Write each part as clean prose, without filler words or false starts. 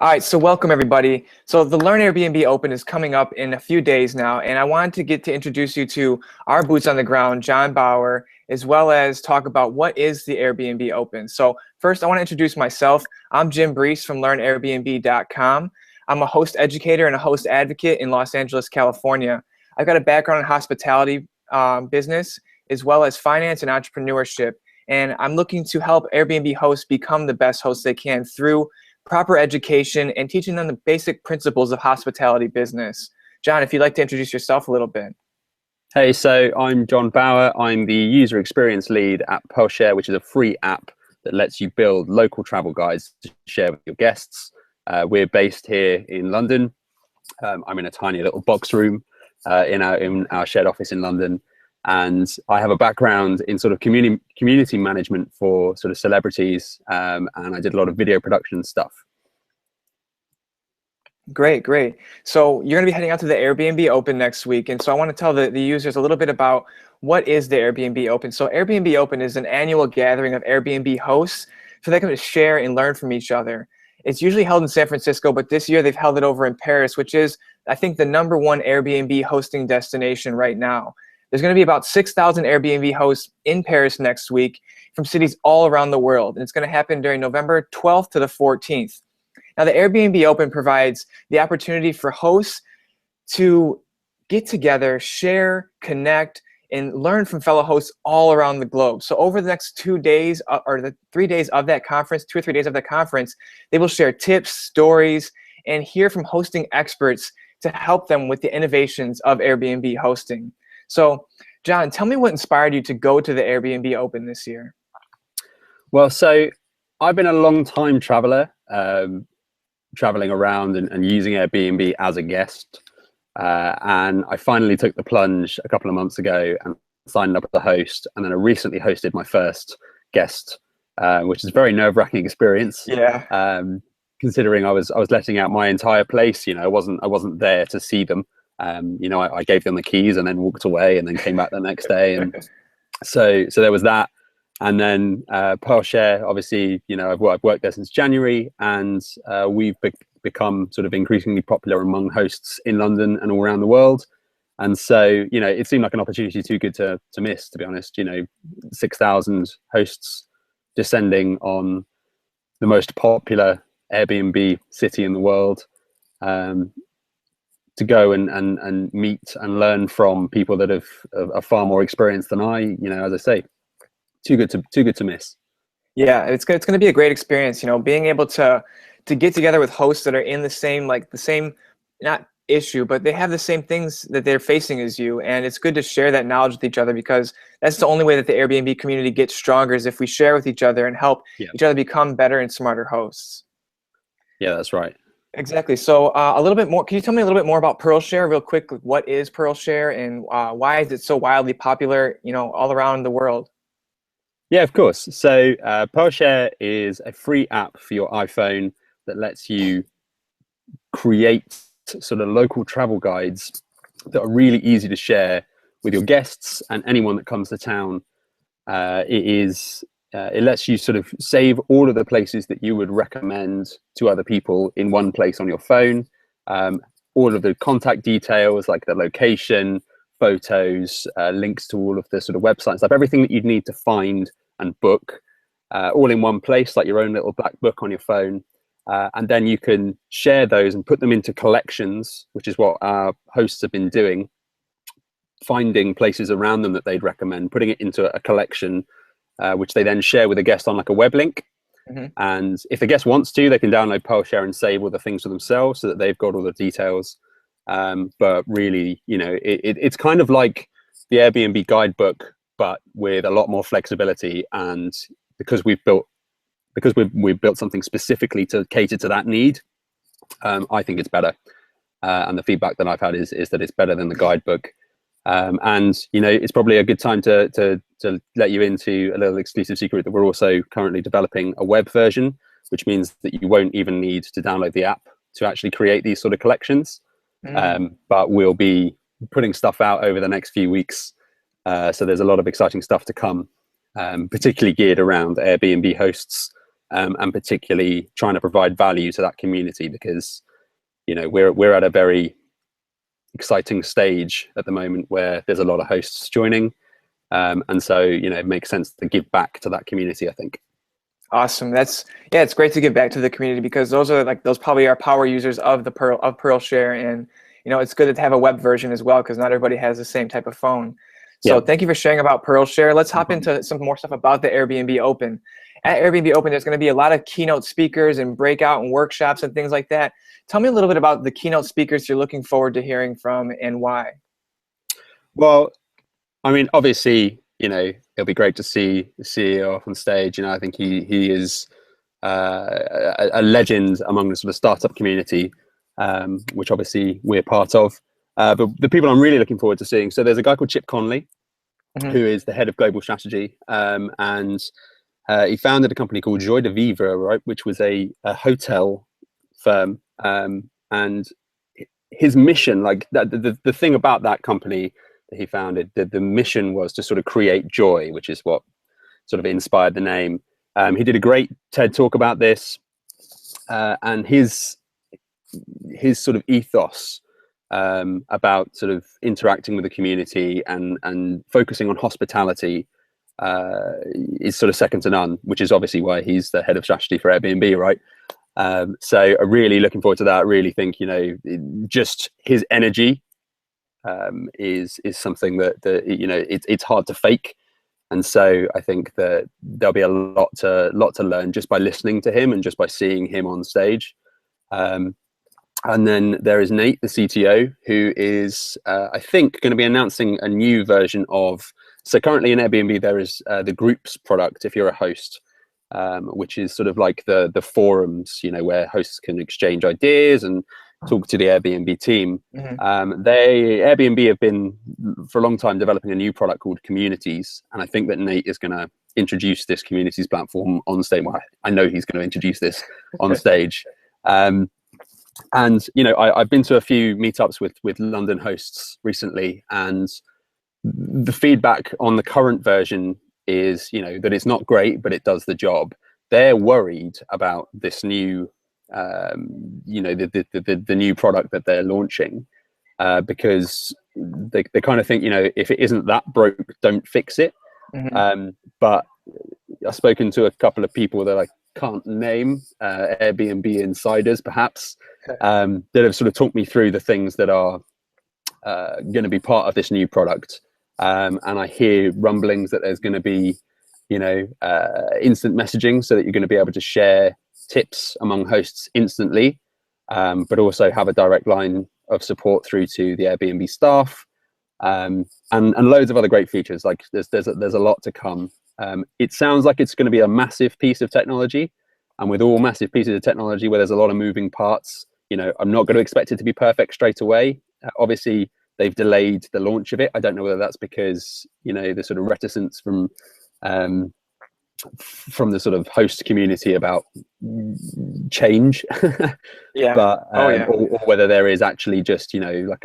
All right, so welcome everybody. So the Learn Airbnb Open is coming up in a few days now, and I wanted to get to introduce you to our boots on the ground, John Bauer, as well as talk about what is the Airbnb Open. So first, I want to introduce myself. I'm Jim Brees from LearnAirbnb.com. I'm a host educator and a host advocate in Los Angeles, California. I've got a background in hospitality business, as well as finance and entrepreneurship. And I'm looking to help Airbnb hosts become the best hosts they can through proper education and teaching them the basic principles of hospitality business. John, if you'd like to introduce yourself a little bit. Hey, so I'm John Bauer. I'm the user experience lead at Pearlshare, which is a free app that lets you build local travel guides to share with your guests. We're based here in London. I'm in a tiny little box room in our shared office in London. And I have a background in sort of community management for sort of celebrities, and I did a lot of video production stuff. Great, great. So you're going to be heading out to the Airbnb Open next week. And so I want to tell the users a little bit about what is the Airbnb Open. So Airbnb Open is an annual gathering of Airbnb hosts so they can share and learn from each other. It's usually held in San Francisco, but this year they've held it over in Paris, which is, I think, the #1 Airbnb hosting destination right now. There's going to be about 6,000 Airbnb hosts in Paris next week from cities all around the world. And it's going to happen during November 12th to the 14th. Now, the Airbnb Open provides the opportunity for hosts to get together, share, connect, and learn from fellow hosts all around the globe. So over the next 2 days, or the 3 days of that conference, 2 or 3 days of that conference, they will share tips, stories, and hear from hosting experts to help them with the innovations of Airbnb hosting. So, John, tell me what inspired you to go to the Airbnb Open this year. Well, so I've been a long time traveler, traveling around and using Airbnb as a guest. And I finally took the plunge a couple of months ago and signed up as a host. And then I recently hosted my first guest, which is a very nerve-wracking experience. Yeah. Considering I was letting out my entire place. I wasn't there to see them. I gave them the keys and then walked away and then came back the next day. And so there was that. And then Pearlshare, obviously, I've worked there since January, and we've become sort of increasingly popular among hosts in London and all around the world. And so, it seemed like an opportunity too good to miss, to be honest. 6,000 hosts descending on the most popular Airbnb city in the world. To go and meet and learn from people that are far more experienced than I, as I say, too good to miss. Yeah, it's going to be a great experience, being able to get together with hosts that are in the same not issue, but they have the same things that they're facing as you. And it's good to share that knowledge with each other, because that's the only way that the Airbnb community gets stronger, is if we share with each other and help each other become better and smarter hosts. Yeah, that's right. Exactly. So a little bit more, can you tell me a little bit more about Pearlshare real quick? What is Pearlshare, and why is it so wildly popular, all around the world? Yeah, of course. So Pearlshare is a free app for your iPhone that lets you create sort of local travel guides that are really easy to share with your guests and anyone that comes to town. It lets you sort of save all of the places that you would recommend to other people in one place on your phone. All of the contact details, like the location, photos, links to all of the sort of websites, like everything that you'd need to find and book, all in one place, like your own little black book on your phone. And then you can share those and put them into collections, which is what our hosts have been doing, finding places around them that they'd recommend, putting it into a collection, which they then share with a guest on like a web link. Mm-hmm. And if the guest wants to, they can download Pearlshare and save all the things for themselves so that they've got all the details. But really, it's kind of like the Airbnb guidebook, but with a lot more flexibility. And because we've built something specifically to cater to that need, I think it's better. And the feedback that I've had is that it's better than the guidebook. And it's probably a good time to let you into a little exclusive secret that we're also currently developing a web version, which means that you won't even need to download the app to actually create these sort of collections. But we'll be putting stuff out over the next few weeks. So there's a lot of exciting stuff to come, particularly geared around Airbnb hosts and particularly trying to provide value to that community, because we're at a very exciting stage at the moment where there's a lot of hosts joining, and so it makes sense to give back to that community, I think. Awesome. It's great to give back to the community, because those probably are power users of Pearlshare, and it's good to have a web version as well, because not everybody has the same type of phone. So thank you for sharing about Pearlshare. Let's hop into some more stuff about the Airbnb Open. At Airbnb Open, there's going to be a lot of keynote speakers and breakout and workshops and things like that. Tell me a little bit about the keynote speakers you're looking forward to hearing from, and why. Well, I mean, obviously, it'll be great to see the CEO up on stage. I think he is a legend among the sort of startup community, which obviously we're part of. But the people I'm really looking forward to seeing, so there's a guy called Chip Conley, who is the head of global strategy, and he founded a company called Joy de Vivre, right, which was a hotel firm, and his mission, like the thing about that company that he founded, the mission was to sort of create joy, which is what sort of inspired the name. He did a great TED talk about this, and his sort of ethos about sort of interacting with the community and focusing on hospitality is sort of second to none, which is obviously why he's the head of strategy for Airbnb, right? So I'm really looking forward to that. I really think just his energy is something that it's hard to fake, and so I think that there'll be a lot to learn just by listening to him and just by seeing him on stage. And then there is Nate, the CTO, who is, I think, going to be announcing a new version of. So currently in Airbnb, there is the groups product, if you're a host, which is sort of like the forums, where hosts can exchange ideas and talk to the Airbnb team. Airbnb have been, for a long time, developing a new product called Communities. And I think that Nate is going to introduce this Communities platform on stage. Well, I know he's going to introduce this on stage. And I've been to a few meetups with London hosts recently, and the feedback on the current version is that it's not great, but it does the job. They're worried about this new the new product that they're launching, because they kind of think if it isn't that broke, don't fix it. But I've spoken to a couple of people that I can't name, Airbnb insiders perhaps, that have sort of talked me through the things that are going to be part of this new product, and I hear rumblings that there's going to be instant messaging, so that you're going to be able to share tips among hosts instantly, but also have a direct line of support through to the Airbnb staff, and loads of other great features. Like there's a lot to come. It sounds like it's going to be a massive piece of technology, and with all massive pieces of technology where there's a lot of moving parts, I'm not going to expect it to be perfect straight away. Obviously, they've delayed the launch of it. I don't know whether that's because the sort of reticence from the sort of host community about change, but or whether there is actually just like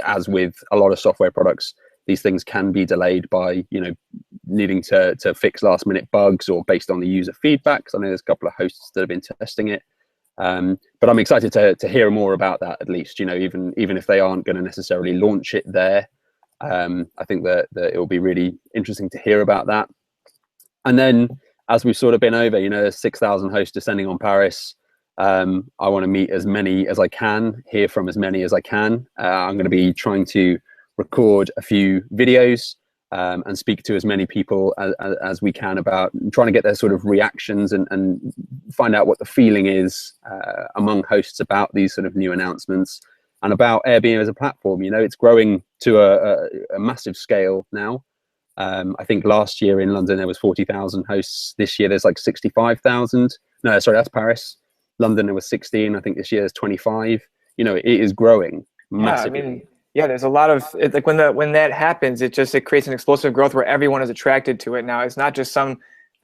as with a lot of software products, these things can be delayed by needing to fix last minute bugs or based on the user feedback. So I know there's a couple of hosts that have been testing it, but I'm excited to hear more about that, at least even if they aren't going to necessarily launch it there. I think that it will be really interesting to hear about that. And then, as we've sort of been over, there's 6,000 hosts descending on Paris. I want to meet as many as I can, hear from as many as I can. I'm going to be trying to record a few videos and speak to as many people as we can about trying to get their sort of reactions and find out what the feeling is among hosts about these sort of new announcements and about Airbnb as a platform. It's growing to a massive scale now. I think last year in London there was 40,000 hosts. This year there's like 65,000. No, sorry, that's Paris. London there was 16. I think this year there's 25. It is growing massively. There's a lot of like when that happens, it creates an explosive growth where everyone is attracted to it. Now it's not just some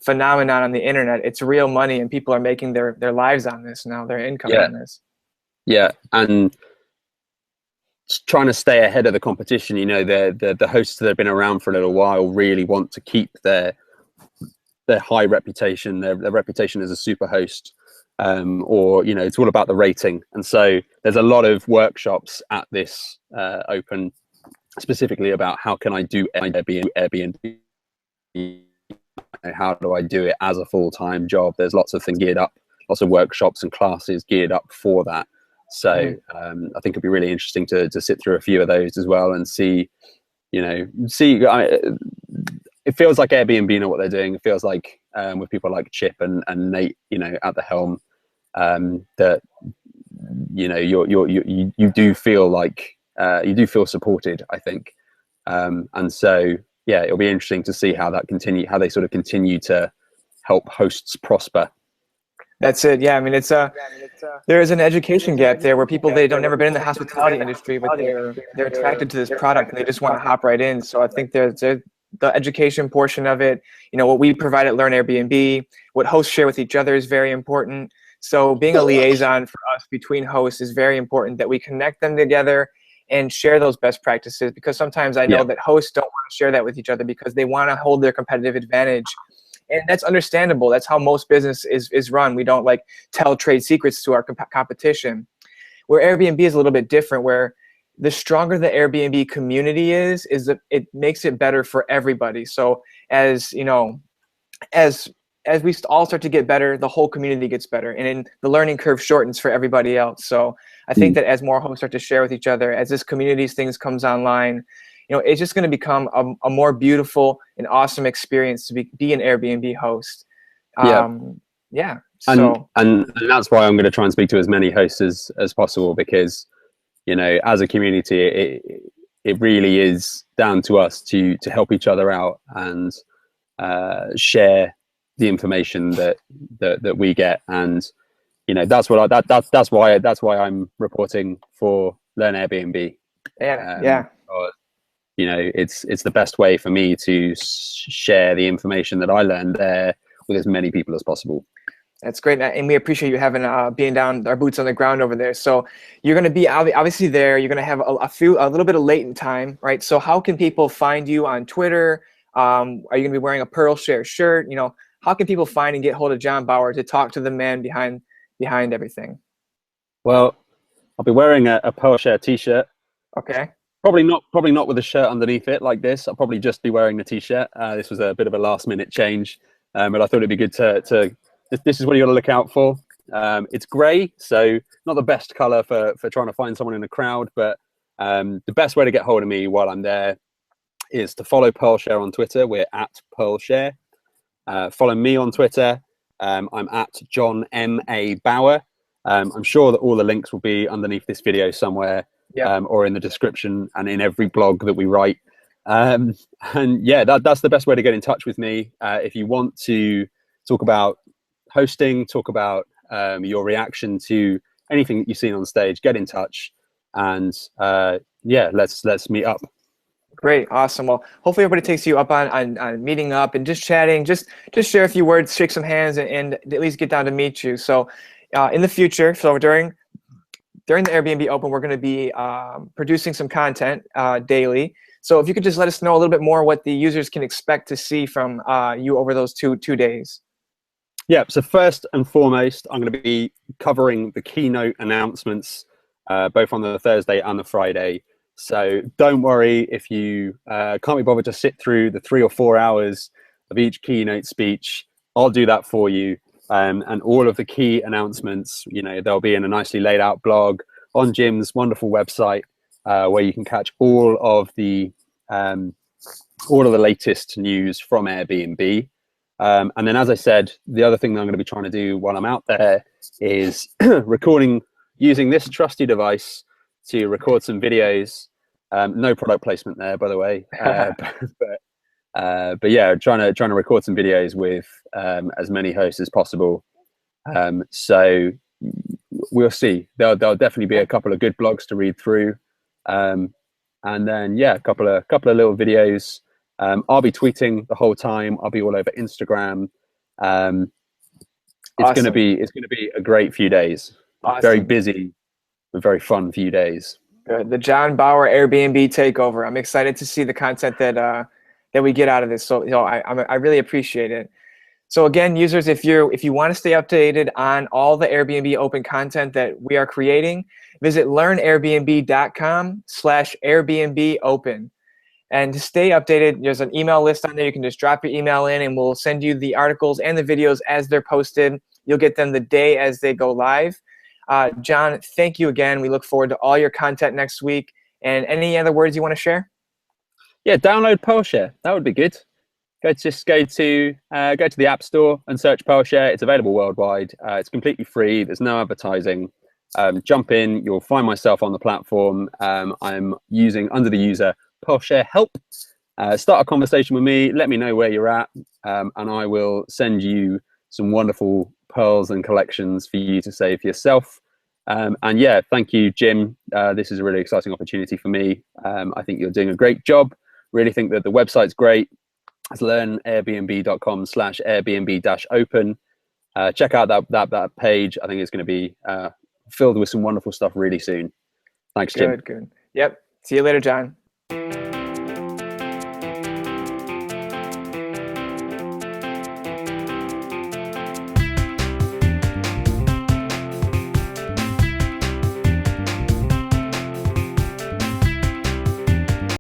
phenomenon on the internet. It's real money, and people are making their lives on this now, their income on this. Yeah, and trying to stay ahead of the competition. The hosts that have been around for a little while really want to keep their their high reputation, their reputation as a super host, or it's all about the rating. And so there's a lot of workshops at this open specifically about how can I do Airbnb, how do I do it as a full-time job. There's lots of things geared up, lots of workshops and classes geared up for that. So I think it'd be really interesting to sit through a few of those as well and see. It feels like Airbnb know what they're doing. It feels like with people like Chip and Nate, at the helm, that you do feel like you do feel supported, I think, and so yeah, it'll be interesting to see how they sort of continue to help hosts prosper. That's it. Yeah, I mean, there is an education gap there where people, they don't never been in the hospitality industry, but they're attracted to this product and they just want to hop right in. So I think there's the education portion of it. What we provide at Learn Airbnb, what hosts share with each other is very important. So being a liaison for us between hosts is very important, that we connect them together and share those best practices, because sometimes I know that hosts don't want to share that with each other because they want to hold their competitive advantage. And that's understandable. That's how most business is run. We don't like tell trade secrets to our competition. Where Airbnb is a little bit different, where the stronger the Airbnb community is that it makes it better for everybody. So as we all start to get better, the whole community gets better, and the learning curve shortens for everybody else. So I think that as more hosts start to share with each other, as this community's things comes online, it's just going to become a more beautiful and awesome experience to be an Airbnb host. Yeah. So and that's why I'm going to try and speak to as many hosts as possible, because as a community, it really is down to us to help each other out and share the information that we get. And that's why I'm reporting for Learn Airbnb. It's the best way for me to share the information that I learned there with as many people as possible. That's great, and we appreciate you having being down, our boots on the ground over there. So you're going to be obviously there. You're going to have a little bit of latent time, right? So how can people find you on Twitter? Are you going to be wearing a Pearlshare shirt? How can people find and get hold of John Bauer to talk to the man behind everything? Well, I'll be wearing a Pearlshare t-shirt. Okay. Probably not with a shirt underneath it like this. I'll probably just be wearing the t-shirt. This was a bit of a last-minute change, but I thought it'd be good to. This is what you got to look out for. It's grey, so not the best color for trying to find someone in a crowd. But the best way to get hold of me while I'm there is to follow Pearlshare on Twitter. We're at Pearlshare. Follow me on Twitter. I'm at John M.A. Bauer. I'm sure that all the links will be underneath this video somewhere. Or in the description and in every blog that we write. And yeah, that's the best way to get in touch with me. If you want to talk about hosting, talk about your reaction to anything that you've seen on stage, get in touch. And let's meet up. Great. Awesome. Well, hopefully everybody takes you up on meeting up and just chatting, just share a few words, shake some hands, and at least get down to meet you. So in the future, so during the Airbnb Open, we're going to be producing some content daily. So if you could just let us know a little bit more what the users can expect to see from you over those two days. Yeah, so first and foremost, I'm going to be covering the keynote announcements both on the Thursday and the Friday. So don't worry if you can't be bothered to sit through the 3 or 4 hours of each keynote speech. I'll do that for you. And all of the key announcements, they'll be in a nicely laid out blog on Jim's wonderful website, where you can catch all of the latest news from Airbnb. And then, as I said, the other thing that I'm going to be trying to do while I'm out there is recording using this trusty device to record some videos. No product placement there, by the way. But yeah, trying to record some videos with as many hosts as possible. So we'll see. There'll definitely be a couple of good blogs to read through, and then yeah, a couple of little videos. I'll be tweeting the whole time. I'll be all over Instagram. It's going to be a great few days. Awesome. Very busy, but very fun few days. Good. The John Bauer Airbnb takeover. I'm excited to see the content that we get out of this. So I really appreciate it. So again, users, if you want to stay updated on all the Airbnb Open content that we are creating, visit learnairbnb.com/Airbnb Open. And to stay updated, there's an email list on there. You can just drop your email in and we'll send you the articles and the videos as they're posted. You'll get them the day as they go live. John, thank you again. We look forward to all your content next week. And any other words you want to share? Yeah, download Pearlshare. That would be good. Go to the App Store and search Pearlshare. It's available worldwide. It's completely free. There's no advertising. Jump in. You'll find myself on the platform. I'm using under the user Pearlshare Help. Start a conversation with me. Let me know where you're at, and I will send you some wonderful pearls and collections for you to save yourself. And yeah, thank you, Jim. This is a really exciting opportunity for me. I think you're doing a great job. Really think that the website's great. It's learnairbnb.com/Airbnb-open. Check out that page. I think it's going to be filled with some wonderful stuff really soon. Thanks, Jim. Good. Yep. See you later, John.